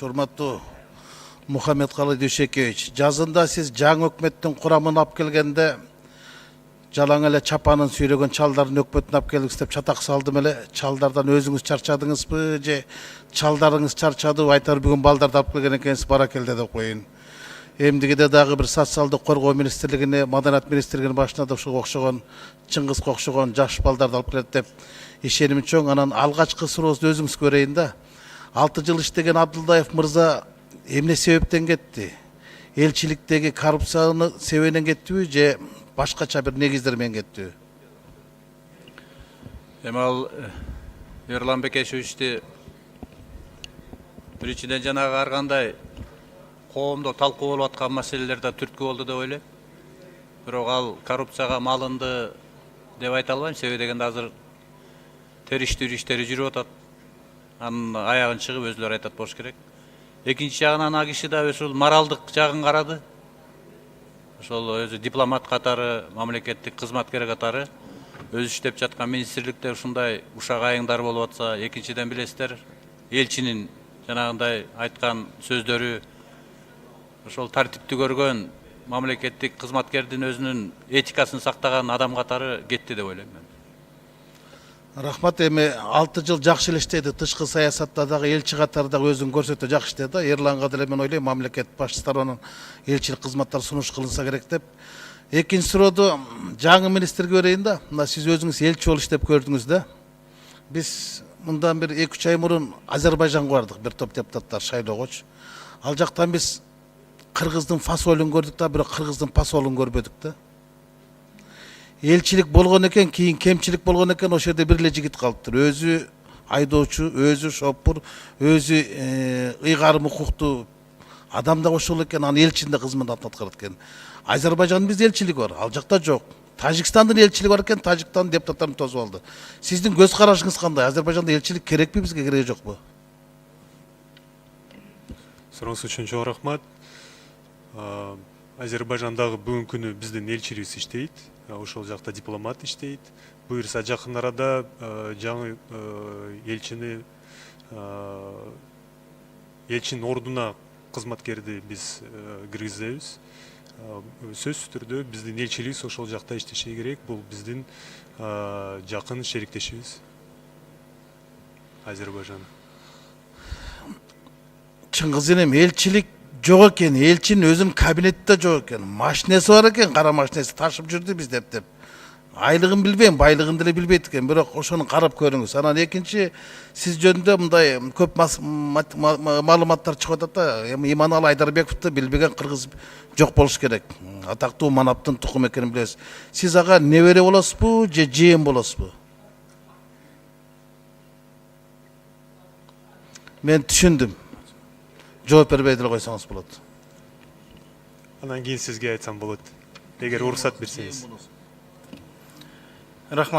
Урматтуу Мухаммедкалы Дүйшекевич, жазында сиз жаңы өкмөттүн курамын алып келгенде жалаң эле чапанын сүйрөгөн чалдардын өкмөтүн алып келдиңиз деп чатак салдым эле. Чалдардан өзүңүз чарчадыңызбы же чалдарыңыз чарчады, айтар бүгүн балдарды алып келген экенсиз, баракелде деп коеюн. Эмдигиде дагы бир социалдык коргоо министрлигине, маданият министрлигинин башына да ушуга окшогон, Чыңгызга окшогон жаш балдарды алып келет деп ишеним чоң. Анан алгачкы суроосу өзүңүзгө берейин да. 6 жыл иштеген Абдулдаев мырза эмне себептен кетти? Элчиликтеги коррупцияны себебинен кеттиби же башкача бир негиздер менен кеттиби? Эми ал Ерлан Бекешевичти биринчиден жанагы ар кандай коомдо талкуу болуп аткан маселелерде түрткү болду деп ойлойм. Бирок ал коррупцияга малынды деп айта албайм, себеби дегенде азыр териштирүү иштери жүрүп атат. Анын аягын чыгып өзүлөрү айтат болуш керек. Экинчи жагынан ал киши да ушул моралдык жагын карады. Ошол өзү дипломат катары, мамлекеттик кызматкер катары өзү иштеп жаткан министрликте ушундай ушак айыңдар болуп атса, экинчиден билесиздер, элчинин жанагындай айткан сөздөрү ошол тартипти көргөн мамлекеттик кызматкердин өзүнүн этикасын сактаган адам катары кетти деп ойлойм мен. Рахмат. Эми 6 жыл жакшы эле иштеди, тышкы саясатта дагы элчи катары дагы өзүн көрсөтө жакшы иштеди. Эрланга деле мен ойлойм, мамлекет башчысы тарабынан элчилик кызматтар сунуш кылынса керек деп. Экинчи сурооду жаңы министрге берейин да. Мына сиз өзүңүз элчи болуп иштеп көрдүңүз да. Биз мындан бир 2-3 ай мурун Азербайжанга бардык, бир топ депутаттар шайлоогочу. Ал жактан биз кыргыздын фасолун көрдүк да, бирок кыргыздын посолун көрбөдүк да. Элчилик болгон экен, кийин кемчилик болгон экен, ошол жерде бир эле жигит калыптыр. Өзү айдоочу, өзү шопур, өзү ыйгарым укуктуу адам да ошол экен, анын элчинде кызмат аткарат экен. Азербайжандын бизде элчилиги бар, ал жакта жок. Тажикстандын элчилиги бар экен, Тажиктан депутаттарын тосуп алды. Сиздин көз карашыңыз кандай? Азербайжанда элчилик керекпи, бизге кереги жокпу? Сурооңуз үчүн чоң рахмат. Азербайжандагы бүгүнкү күнү биздин элчилигибиз иштейт. Ошол жакта дипломат иштейт. Буюрса жакын арада жаңы элчинин ордуна кызматкерди биз киргизебиз. Сөзсүз түрдө биздин элчилигибиз ошол жакта иштеши керек. Бул биздин жакын шериктешибиз Азербайжан. Чыңгыз энем, элчилик жок экен, элчинин өзүнүн кабинетте жок экен, машинеси бар экен, кара машинеси ташып жүрдү биз деп. Айлыгын билбейм, байлыгын деле билбейт экен, бирок ошону карап көрүңүз. Анан экинчи, сиз жөнүндө мындай көп маалыматтар чыгып атат да. Эми Иманалы Айдарбековду билбеген кыргыз жок болуш керек. Атактуу манаптын тукум экенин билебиз. Сиз ага небере болосузбу же жыйын болосузбу? Мен түшүндүм. Жооп бербей деле койсоңуз болот. Анан кийин сизге айтсам болот, эгер уруксат берсеңиз. Рахмат.